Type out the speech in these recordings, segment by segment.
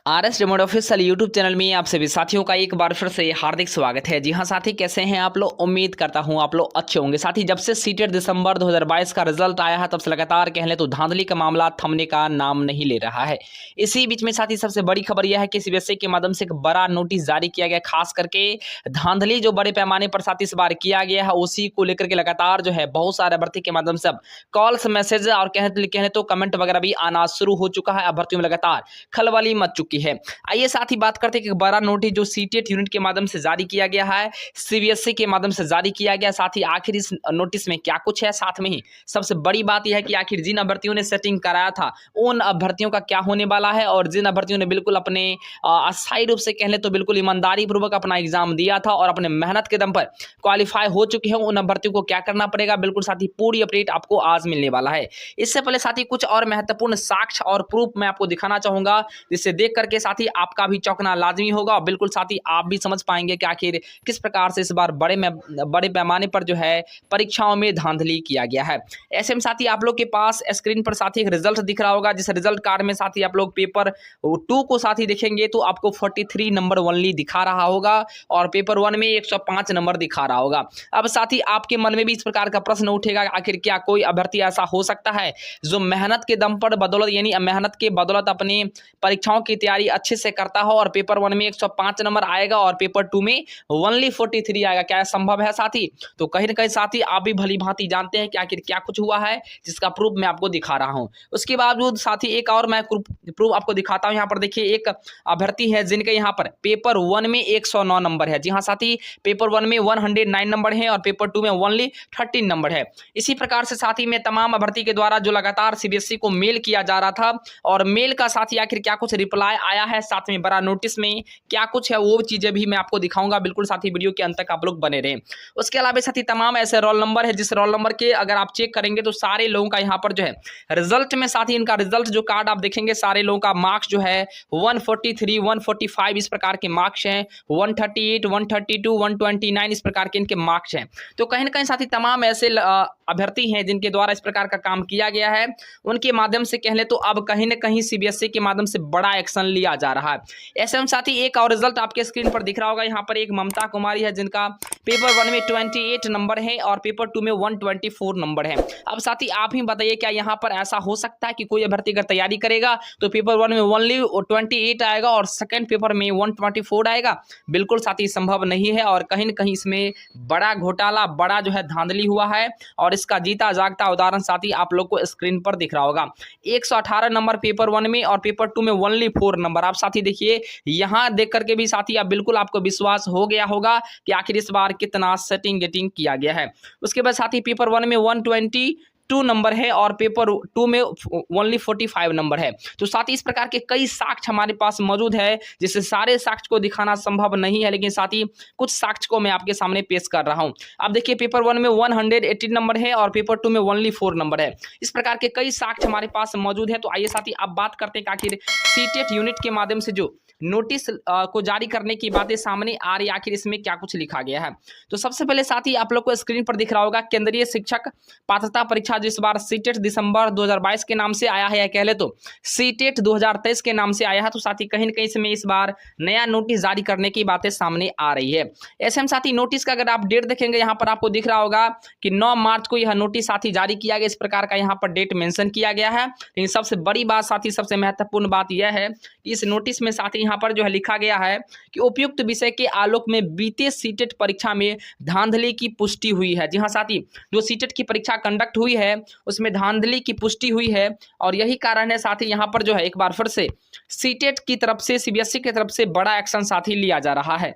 RS remote official YouTube channel में आप सभी साथियों का एक बार फिर से हार्दिक स्वागत है। जी हाँ साथी, कैसे हैं आप लोग? उम्मीद करता हूं आप लोग अच्छे होंगे। साथी, जब से सीटेट दिसंबर 2022 का रिजल्ट आया है तब से लगातार कह लें तो धांधली का मामला थमने का नाम नहीं ले रहा है। इसी बीच में साथी सबसे बड़ी खबर यह है कि सीबीएसई के माध्यम से एक बड़ा नोटिस जारी किया गया, खास करके धांधली जो बड़े पैमाने पर साथी इस बार किया गया है उसी को लेकर के लगातार जो है बहुत सारे अभ्यर्थी के माध्यम से अब कॉल्स, मैसेज और कहने तो कमेंट वगैरह भी आना शुरू हो चुका है। अभ्यर्थियों में लगातार खलबली मच चुकी है। आइए साथ ही बात करते हैं कि बड़ा नोटिस जो सीटेट यूनिट के माध्यम से जारी किया गया है, सीबीएसई के माध्यम से जारी किया गया। साथ ही आखिर इस नोटिस में क्या कुछ है, साथ में ही सबसे बड़ी बात यह है कि आखिर जिन अभ्यर्थियों ने सेटिंग कराया था उन अभ्यर्थियों का क्या होने वाला है, और जिन अभ्यर्थियों ने बिल्कुल अपने अस्थायी रूप से कह लें तो बिल्कुल ईमानदारी पूर्वक अपना एग्जाम दिया था और अपने मेहनत के दम पर क्वालिफाई हो चुके हैं, उन अभ्यर्थियों को क्या करना पड़ेगा, बिल्कुल साथ ही पूरी अपडेट आपको आज मिलने वाला है। इससे पहले साथ ही कुछ और महत्वपूर्ण साक्ष्य और प्रूफ मैं आपको दिखाना चाहूंगा, जिससे देख करके साथ ही आपका भी चौंकना लाजमी होगा और बिल्कुल साथ ही आप भी समझ पाएंगे कि आखिर किस प्रकार से इस बार बड़े पैमाने पर जो है परीक्षाओं में धांधली किया गया है। ऐसे में साथ ही आप लोग के पास स्क्रीन पर साथ ही एक रिजल्ट दिख रहा होगा, जिस रिजल्ट कार्ड में साथ ही आप लोग पेपर 2 को साथ ही देखेंगे तो आपको 43 नंबर ओनली दिखा रहा होगा और पेपर 1 में 105 नंबर दिखा रहा होगा। अब साथ ही आपके मन में भी इस प्रकार का प्रश्न उठेगा, आखिर क्या कोई अभ्यर्थी ऐसा हो सकता है जो मेहनत के दम पर बदौलत यानी मेहनत के बदौलत अपनी परीक्षाओं की तैयारी अच्छे से करता हो और पेपर 1 में 105 नंबर आएगा और पेपर 2 में ओनली 43 आएगा? क्या संभव है साथी? तो कहीं ना कहीं साथी आप भी भली भांति जानते हैं कि आखिर क्या कुछ हुआ है, जिसका प्रूफ मैं आपको दिखा रहा हूं। उसके बावजूद साथी एक और मैं प्रूफ आपको दिखाता हूं। यहाँ पर देखिए, एक अभ्यर्थी है जिनके यहाँ पर पेपर 1 में 109 नंबर है। जी हाँ साथी, पेपर 1 में 109 नंबर है और पेपर 2 में ओनली 13 नंबर है। इसी प्रकार से साथी में तमाम अभ्यर्थी के द्वारा जो लगातार सीबीएसई को मेल किया जा रहा था और मेल का साथी आखिर क्या कुछ रिप्लाई आया है, साथ में बड़ा नोटिस में क्या कुछ है वो चीजें भी मैं आपको दिखाऊंगा। बिल्कुल साथी वीडियो के अंत तक आप लोग बने रहें। उसके अलावा साथी तमाम ऐसे रोल नंबर है जिस रोल नंबर के अगर आप चेक करेंगे तो सारे लोगों का यहाँ पर जो है रिजल्ट में साथी इनका रिजल्ट जो कार्ड आप देखेंगे सारे लोगों का मार्क्स जो है 143, 145 इस प्रकार के मार्क्स हैं, 138, 132, 129 इस प्रकार के इनके मार्क्स हैं। तो कहीं ना कहीं साथी तमाम ऐसे अभ्यर्थी हैं जिनके द्वारा इस प्रकार का काम किया गया है, उनके माध्यम से कह लें तो अब कहीं ना कहीं सीबीएसई के माध्यम से बड़ा एक्शन लिया जा रहा है। ऐसे में साथी एक और रिजल्ट आपके स्क्रीन पर दिख रहा होगा। यहाँ पर एक ममता कुमारी है जिनका पेपर 1 में 28 नंबर है और पेपर 2 में 124 नंबर है। अब साथी आप ही बताइए, क्या यहाँ पर ऐसा हो सकता है कि कोई अभ्यर्थी अगर तैयारी करेगा तो पेपर 1 में ओनली 28 आएगा और सेकंड पेपर में 124 आएगा? बिल्कुल साथी संभव नहीं है और कहीं ना कहीं इसमें बड़ा घोटाला, बड़ा जो है धांधली हुआ है और इसका जीता जागता उदाहरण साथी आप लोग को स्क्रीन पर दिख रहा होगा। 118 नंबर पेपर 1 में और पेपर 2 में ओनली 4 नंबर। आप साथी देखिए, यहां देख करके भी साथी आप बिल्कुल आपको विश्वास हो गया होगा कि आखिर इस बार कितना सेटिंग गेटिंग किया गया है। उसके बाद साथी पेपर 1 में 122 नंबर है और पेपर 2 में ओनली 45 नंबर है। तो साथ ही इस प्रकार के कई साक्ष्य हमारे पास मौजूद है, जिससे सारे साक्ष्य को दिखाना संभव नहीं है, लेकिन साथ ही कुछ साक्ष्य को मैं आपके सामने पेश कर रहा हूं। आप देखिए, पेपर 1 में 118 नंबर है और पेपर 2 में ओनली 4 नंबर है। इस प्रकार के कई साक्ष्य हमारे पास मौजूद है। तो आइए साथी अब बात करते हैं कि आखिर सीटेट यूनिट के माध्यम से जो नोटिस को जारी करने की बातें सामने आ रही, आखिर इसमें क्या कुछ लिखा गया है। तो सबसे पहले साथी आप लोग को स्क्रीन पर दिख रहा होगा, केंद्रीय शिक्षक पात्रता परीक्षा जिस बार सीटेट दिसंबर 2022 के नाम से आया है, या कह ले तो सीटेट 2023 के नाम से आया है। तो साथी कहीं ना कहीं इसमें इस बार नया नोटिस जारी करने की बातें सामने आ रही है। ऐसे में साथी नोटिस का अगर आप डेट देखेंगे, यहाँ पर आपको दिख रहा होगा कि 9 मार्च को यह नोटिस साथी जारी किया गया। इस प्रकार का यहाँ पर डेट मेंशन किया गया है। लेकिन सबसे बड़ी बात साथी, सबसे महत्वपूर्ण बात यह है कि इस नोटिस में साथी यहाँ पर जो है लिखा गया है कि उपयुक्त विषय के आलोक में बीते सीटेट परीक्षा में धांधली की पुष्टि हुई है। जी हाँ साथी, जो सीटेट की परीक्षा कंडक्ट हुई है उसमें धांधली की पुष्टि हुई है और यही कारण है साथी यहाँ पर जो है एक बार फिर से सीटेट की तरफ से, सीबीएसई की तरफ से बड़ा एक्शन साथी लिया जा रहा है।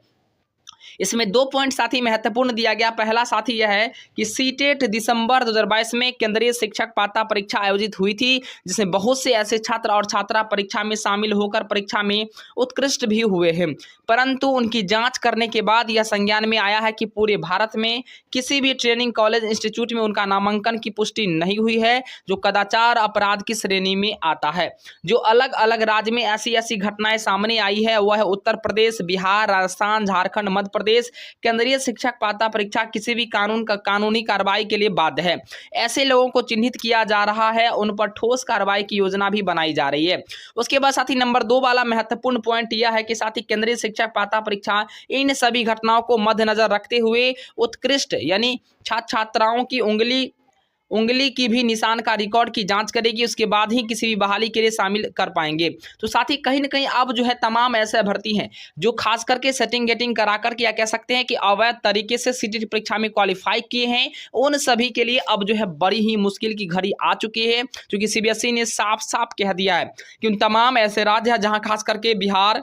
इसमें 2 पॉइंट साथी महत्वपूर्ण दिया गया। पहला साथी यह है कि सीटेट दिसंबर 2022 में केंद्रीय शिक्षक पात्रता परीक्षा आयोजित हुई थी, जिसमें बहुत से ऐसे छात्र और छात्रा परीक्षा में शामिल होकर परीक्षा में उत्कृष्ट भी हुए हैं, परंतु उनकी जांच करने के बाद यह संज्ञान में आया है कि पूरे भारत में किसी भी ट्रेनिंग कॉलेज इंस्टीट्यूट में उनका नामांकन की पुष्टि नहीं हुई है, जो कदाचार अपराध की श्रेणी में आता है। जो अलग अलग राज्य में ऐसी ऐसी घटनाएं सामने आई है वह है उत्तर प्रदेश, बिहार, राजस्थान, झारखंड, मध्य प्रदेश केंद्रीय शिक्षक पात्रता परीक्षा किसी भी कानूनी कार्रवाई के लिए बाध्य है। ऐसे लोगों को चिन्हित किया जा रहा है, उन पर ठोस कार्रवाई की योजना भी बनाई जा रही है। उसके बाद साथ ही नंबर 2 वाला महत्वपूर्ण पॉइंट यह है कि साथ ही केंद्रीय शिक्षक पात्रता परीक्षा इन सभी घटनाओं को मद्देनजर रखते हुए उत्कृष्ट यानी छात्र छात्राओं की उंगली की भी निशान का रिकॉर्ड की जांच करेगी, उसके बाद ही किसी भी बहाली के लिए शामिल कर पाएंगे। तो साथ ही कहीं ना कहीं अब जो है तमाम ऐसे अभ्यर्थी हैं जो खास करके सेटिंग गेटिंग करा करके या कह सकते हैं कि अवैध तरीके से सीटेट परीक्षा में क्वालिफाई किए हैं, उन सभी के लिए अब जो है बड़ी ही मुश्किल की घड़ी आ चुकी है, क्योंकि सीबीएसई ने साफ साफ कह दिया है कि उन तमाम ऐसे राज्य हैं जहां खास करके बिहार,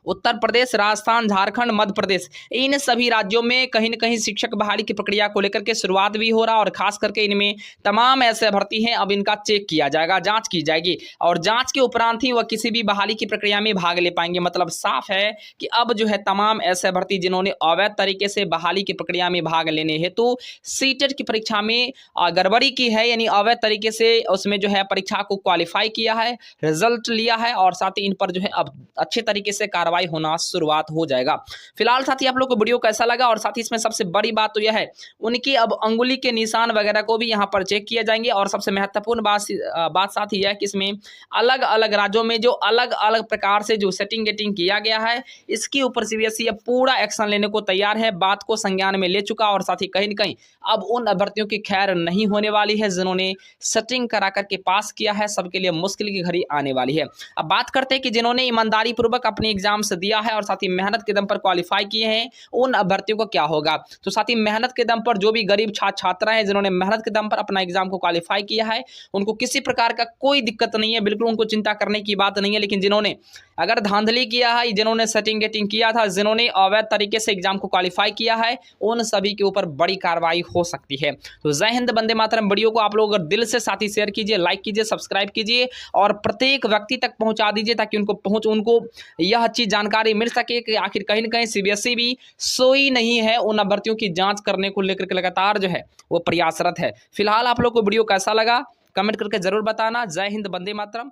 उत्तर प्रदेश, राजस्थान, झारखंड, मध्य प्रदेश, इन सभी राज्यों में कहीं न कहीं शिक्षक बहाली की प्रक्रिया को लेकर के शुरुआत भी हो रहा है और खास करके इनमें तमाम ऐसे अभ्यर्थी हैं, अब इनका चेक किया जाएगा, जांच की जाएगी और जांच के उपरांत ही वह किसी भी बहाली की प्रक्रिया में भाग ले पाएंगे। मतलब साफ है कि अब जो है तमाम ऐसे अभ्यर्थी जिन्होंने अवैध तरीके से बहाली की प्रक्रिया में भाग लेने हेतु सीटेट की परीक्षा में गड़बड़ी की है, यानी अवैध तरीके से उसमें जो है परीक्षा को क्वालिफाई किया है, रिजल्ट लिया है और साथ ही इन पर जो है अब अच्छे तरीके से कार्रवाई होना शुरुआत हो जाएगा। फिलहाल साथी आप लोग को वीडियो कैसा लगा, और साथ ही इसमें सबसे बड़ी बात तो यह है उनकी अब अंगुली के निशान वगैरह को भी यहां पर चेक किए जाएंगे और सबसे महत्वपूर्ण बात साथ ही है कि इसमें अलग अलग राज्यों में जो अलग अलग प्रकार से जो सेटिंग गेटिंग किया गया है, इसके ऊपर सीबीएसई अब पूरा एक्शन लेने को तैयार है, बात को संज्ञान में ले चुका और साथ ही कहीं न कहीं अब उन अभ्यर्थियों की खैर नहीं होने वाली है जिन्होंने सेटिंग करा करके पास किया है, सबके लिए मुश्किल की घड़ी आने वाली है। अब बात करते हैं कि जिन्होंने ईमानदारी पूर्वक अपने एग्जाम दिया है और साथ ही मेहनत के दम पर क्वालिफाई किए हैं, उन अभ्यर्थियों को क्या होगा। तो साथ ही मेहनत के दम पर जो भी गरीब छात्र छात्रा हैं जिन्होंने मेहनत के दम पर अपना एग्जाम को क्वालिफाई किया है, उनको किसी प्रकार का कोई दिक्कत नहीं है, बिल्कुल उनको चिंता करने की बात नहीं है। लेकिन जिन्होंने अगर धांधली किया है, जिन्होंने सेटिंग गेटिंग किया था, जिन्होंने अवैध तरीके से एग्जाम को क्वालिफाई किया है, उन सभी के ऊपर बड़ी कार्रवाई हो सकती है। तो जय हिंद, वंदे मातरम। वीडियो को आप लोग अगर दिल से साथी शेयर कीजिए, लाइक कीजिए, सब्सक्राइब कीजिए और प्रत्येक व्यक्ति तक पहुंचा दीजिए ताकि उनको यह अच्छी जानकारी मिल सके कि आखिर कहीं न कहीं सीबीएसई भी सोई नहीं है, उन अभ्यर्थियों की जांच करने को लेकर के लगातार जो है वो प्रयासरत है। फिलहाल आप लोग को वीडियो कैसा लगा कमेंट करके जरूर बताना। जय हिंद, वंदे मातरम।